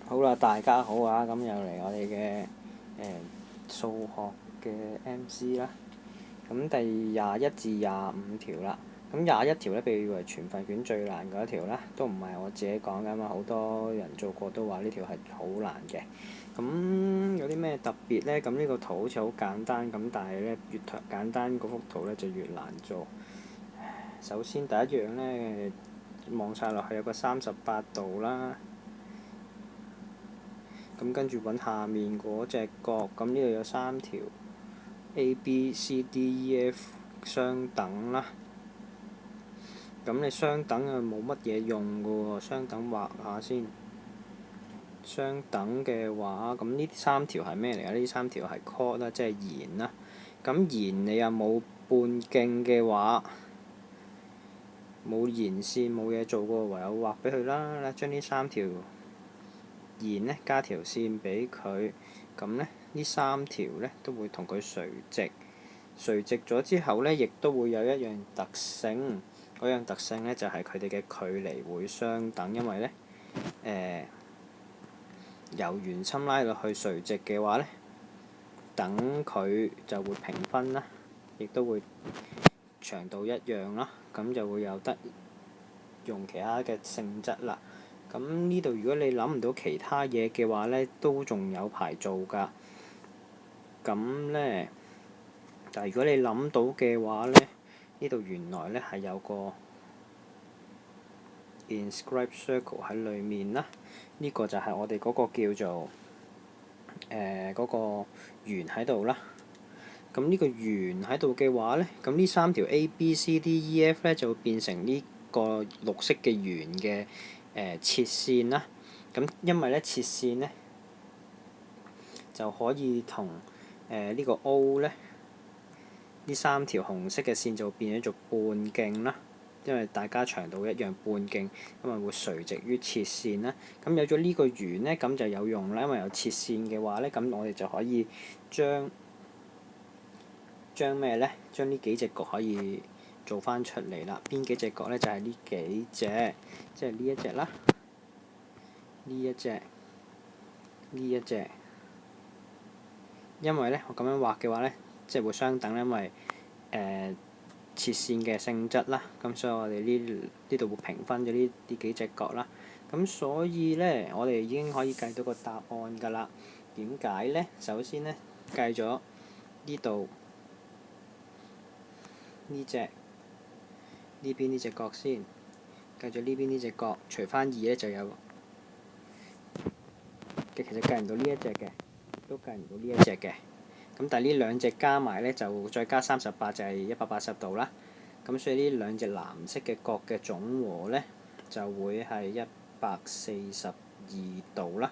好啦，大家好啊！咁又嚟我哋嘅數學嘅 MC 啦。咁第21至25條啦。咁21條咧，被譽為全份卷最難嗰一條啦，都唔係我自己講㗎嘛，好多人做過都話呢條係好難嘅。咁有啲咩特別呢？咁呢個圖好似好簡單咁，但係咧越簡單嗰幅圖咧就越難做。首先第一樣呢，望晒落去有個38度啦。咁跟住揾下面嗰隻角，咁呢度有3條 A、B、C、D、E、F 相等啦。咁你相等啊冇乜嘢用噶喎，相等畫下先。相等嘅話，咁呢3條係咩嚟啊？呢3條係 chord 啦，即係弦啦。咁弦你又冇半徑嘅話，冇弦線冇嘢做過，唯有畫俾佢啦。將呢3條弦呢加條線俾佢，咁呢3條呢都會同佢垂直，垂直咗之後呢，亦都會有一樣特性，嗰樣特性呢就係佢哋嘅距離會相等，因為呢，由圓心拉落去垂直嘅話呢，等佢就會平分啦，亦都會長度一樣啦，咁就會有得用其他嘅性質啦。咁呢度如果你諗唔到其他嘢嘅話呢，都仲有排做㗎。咁呢，但係如果你諗到嘅話呢，呢度原來呢係有個 inscribed circle 喺裡面啦。呢個就係我哋嗰個叫做嗰個圓喺度啦。咁呢個圓喺度嘅話呢，咁呢3條 A、B、C、D、E、F 呢就會變成呢個綠色嘅圓嘅切線啦。咁因為呢切線呢就可以同呢個 O 呢3條紅色嘅線就變咗做半徑啦。因為大家長度一樣，半徑咁咪會垂直於切線啦。咁有咗呢個圓呢，咁就有用啦。因為有切線嘅話呢，咁我哋就可以將咩呢？將呢幾隻角可以做翻出嚟啦。邊幾隻角呢？就係呢幾隻，即係呢一隻啦，呢一隻，呢一隻。因為呢，我咁樣畫嘅話呢，即係會相等，因為切線嘅性質啦。咁所以我哋呢度會平分咗呢幾隻角啦。咁所以呢，我哋已經可以計到個答案㗎啦。點解呢？首先呢，計咗呢度呢隻呢邊呢隻角先，計咗呢邊呢隻角，除翻2呢就有其實計唔到呢一隻嘅，都計唔到呢一隻嘅。咁但係呢兩隻加埋呢，就再加38就係180度啦。咁所以呢兩隻藍色嘅角嘅總和呢，就會係142度啦。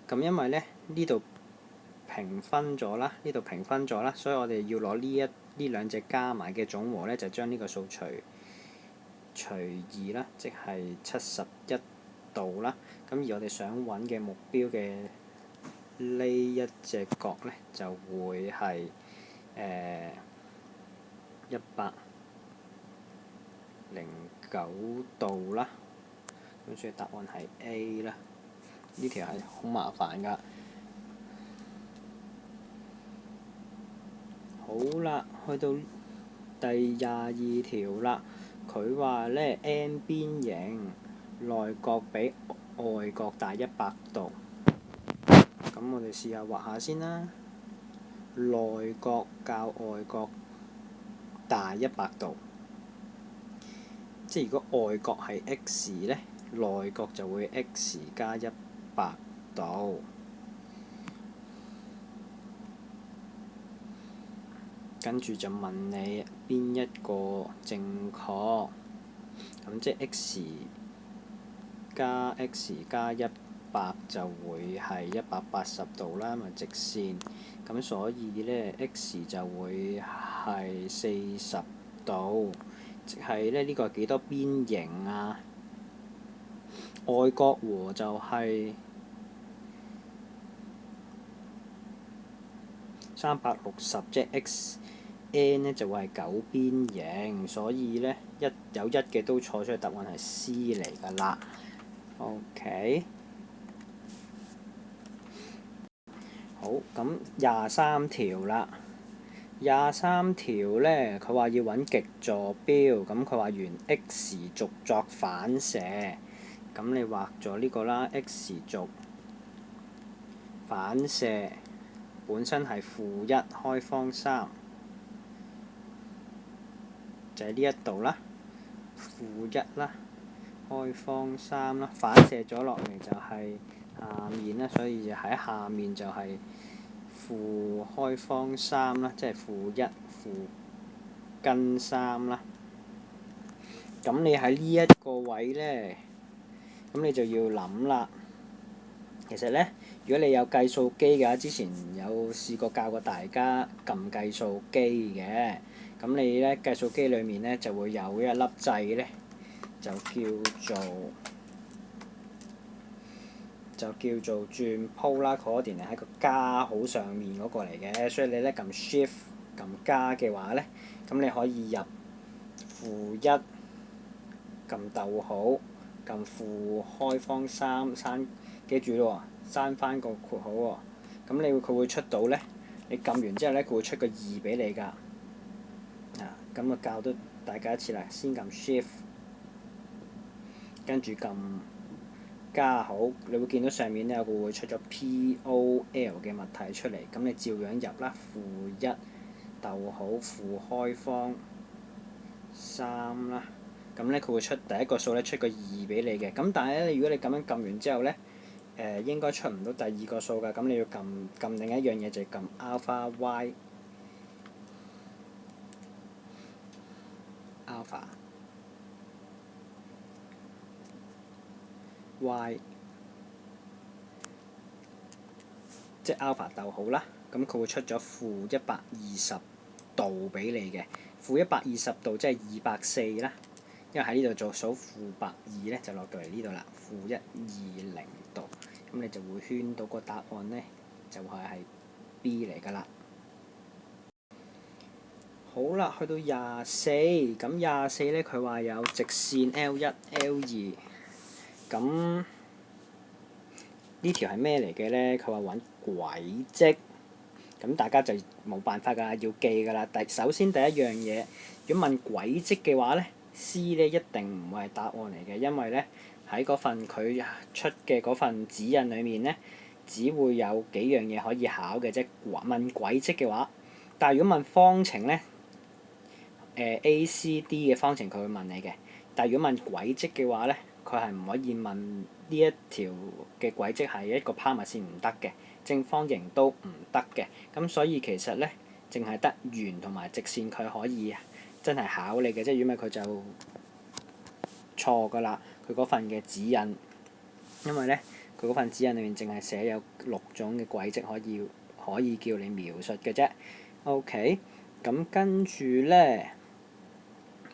咁因為呢度平分咗啦，呢度平分咗啦，所以我哋要攞呢兩隻加埋嘅總和呢，就將呢個數除2啦，即係71度啦。咁而我哋想揾嘅目標嘅呢一隻角呢，就會係109度啦。咁所以答案係 A 啦。呢條係好麻煩㗎。好啦，去到第22條啦。佢話呢 N 邊形內角比外角大100度。咁我哋試下畫下先啦。內角較外角大100度，即係如果外角係 x 呢，內角就會 x 加100度。跟住就問你邊一個正確？咁即係 x 加100就會係180度啦，咪直線。咁所以呢 x 就會係40度，即係呢個係幾多邊形啊？外角和就係360，即係 x。N 呢就會係9邊形，所以呢有1嘅都錯，所以答案係 C 嚟㗎啦。OK。好，咁23條啦。23條呢，佢話要揾極坐標，咁佢話沿 x 軸作反射，咁你畫咗呢個啦 x 軸反射本身係-1開方3，就喺呢一度啦，-1啦，開方3啦，反射咗落嚟就係下面啦，所以就喺下面就係負開方3啦，即係-1負根3啦。咁你喺呢一個位呢，咁你就要諗啦。其實呢，如果你有計數機嘅話，之前有試過教過大家撳計數機嘅。咁你呢，計數機裡面呢，就會有一粒掣呢，就叫做轉 polar-coordinate，喺個加號上面嗰個嚟嘅，所以你呢，撳 Shift 撳加嘅話呢，咁你可以入-1撳逗號，撳負開方3刪，記住咯喎，刪翻個括號喎。咁佢會出到呢，你撳完之後呢，佢會出個2俾你㗎。咁啊教到大家一次啦，先撳 Shift， 跟住撳加號，你會見到上面呢有個會出咗 POL 嘅物體出嚟，咁你照樣入啦，-1逗號負開方3啦。咁呢，佢會出第一個數呢，出個2俾你嘅。咁但係呢，如果你咁樣撳完之後呢，應該出唔到第二個數㗎。咁你要撳另一樣嘢，就係撳 alpha y， 即係 alpha 逗號啦。咁佢會出咗-120度俾你嘅。-120度即係240啦。因為喺呢度做數-2呢，就落到嚟呢度啦。-120度，咁你就會圈到個答案呢，就係 B 嚟㗎啦。好啦，去到24，咁24呢，佢話有直線 L1、L2，咁呢條係咩嚟嘅呢？佢話揾軌跡，咁大家就冇辦法㗎，要記㗎啦。首先第一樣嘢，如果問軌跡嘅話呢，C 呢一定唔會係答案嚟嘅，因為呢喺嗰份佢出嘅嗰份指引裡面呢，只會有幾樣嘢可以考嘅啫。問軌跡嘅話，但係如果問方程呢，A、C、D 嘅方程佢會問你嘅，但係如果問軌跡嘅話呢，佢係唔可以問呢一條嘅軌跡係一個拋物線，唔得嘅，正方形都唔得嘅。咁所以其實呢，淨係得圓同埋直線佢可以真係考你嘅啫，如果唔係佢就錯㗎啦。佢嗰份嘅指引，因為呢，佢嗰份指引裡面淨係寫有6種嘅軌跡可以叫你描述嘅啫。OK， 咁跟住呢，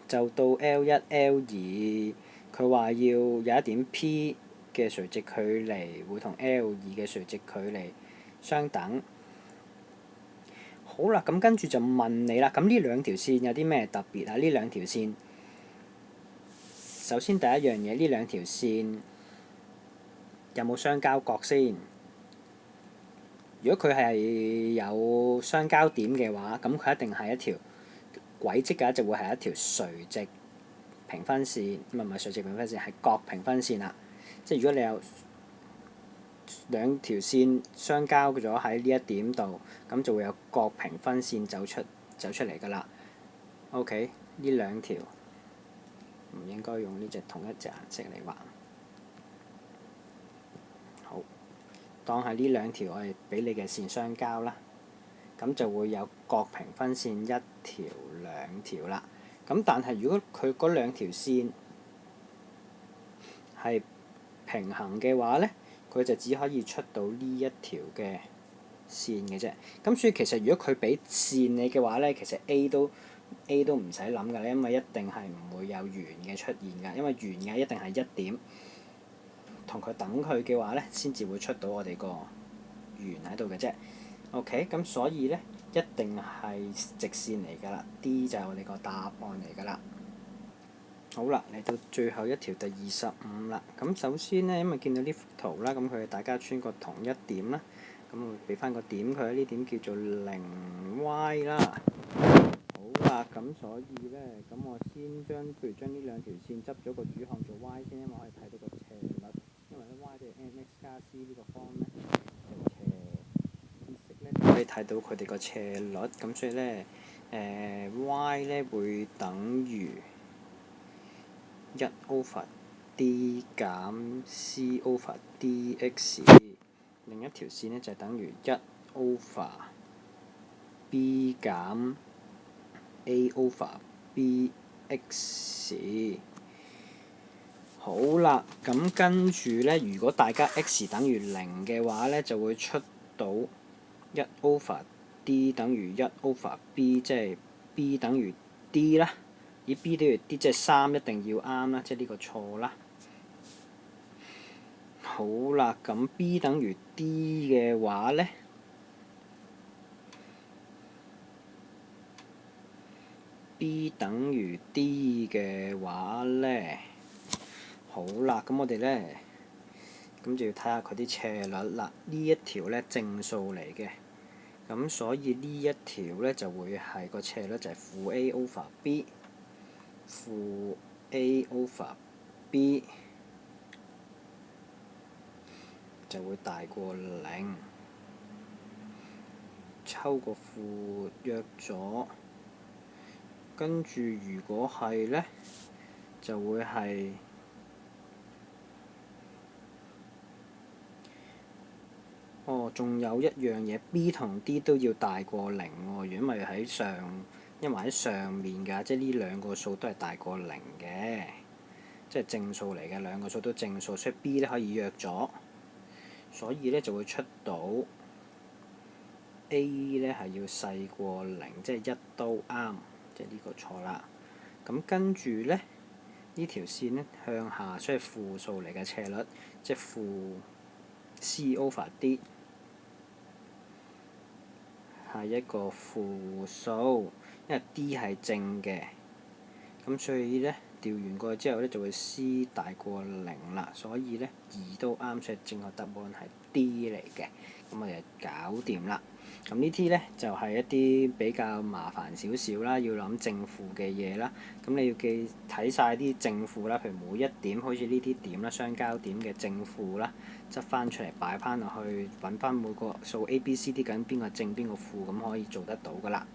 就到 L1、L2，佢話要有一點 P 嘅垂直距離會同 L2 嘅垂直距離相等。好啦，咁跟住就問你啦，咁呢兩條線有啲咩特別啊？呢兩條線，首先第一樣嘢，呢兩條線有冇相交角先？如果佢係有相交點嘅話，咁佢一定係一條軌跡嘅，就會係一條垂直平分線，唔係垂直平分線，係角平分線啦。即係如果你有兩條線相交咗喺呢一點度，咁就會有角平分線走出嚟㗎啦。OK， 呢兩條唔應該用呢隻同一隻顏色嚟畫。好，當係呢兩條我哋俾你嘅線相交啦，咁就會有角平分線一條兩條啦。咁但係如果佢嗰兩條線係平衡嘅話呢，佢就只可以出到呢一條嘅線嘅啫。咁所以其實如果佢俾線你嘅話呢，其實 A 都唔使諗㗎，因為一定係唔會有圓嘅出現㗎，因為圓嘅一定係一點同佢等佢嘅話呢，先至會出到我哋個圓喺度嘅啫。OK， 咁所以呢，一定係直線嚟㗎啦。D 就係我哋個答案嚟㗎啦。好啦，嚟到最後一條第25啦。咁首先呢，因為見到呢幅圖啦，咁佢哋大家穿過同一點啦。咁我俾翻個點佢，呢點叫做0y 啦。好啦，咁所以呢，咁我先將譬如將呢兩條線執咗個主項做 y 先，因為我可以睇到個斜率，因為咧 y 等於 mx 加 c 呢個方呢，就斜知識呢可以睇到佢哋個斜率，咁所以呢，y 呢會等於1/d 減 c over dx， 另一條線呢就等於1/b 減 a over bx。好啦，咁跟住呢，如果大家 x 等於0嘅話呢，就會出到1/d 等於1/b， 即係 b 等於 d 啦。以 b 等於 d 即係3一定要啱啦，即係呢個錯啦。好啦，咁 b 等於 d 嘅話呢，好啦，咁我哋呢，咁就要睇下佢啲斜率啦。呢一條呢，正數嚟嘅，咁所以呢一條呢，就會係個斜率就係負 a over b， 負 a over b 就會大過0，抽個負約咗，跟住如果係呢，就會係仲有一樣嘢 b 同 d 都要大過0喎，因為喺上面㗎，即係呢兩個數都係大過0嘅，即係正數嚟嘅，兩個數都正數，所以 b 呢可以約咗，所以呢就會出到 a 呢係要細過0，即係1都啱，即係呢個錯啦。咁跟住呢，呢條線呢向下，所以負數嚟嘅斜率，即係負 c over d 係一個負數，因為 d 係正嘅，咁所以呢，調完過去之後呢，就會 c 大過0啦，所以呢2都啱，所以正確答案係 d 嚟嘅，咁我哋就搞掂啦。咁呢啲呢，就係一啲比較麻煩少少啦，要諗正負嘅嘢啦。咁你要睇晒啲正負啦，譬如每一點好似呢啲點啦，相交點嘅正負啦，執翻出嚟擺翻落去，揾翻每個數 A、B、C、D 緊邊個正邊個負，咁可以做得到噶啦。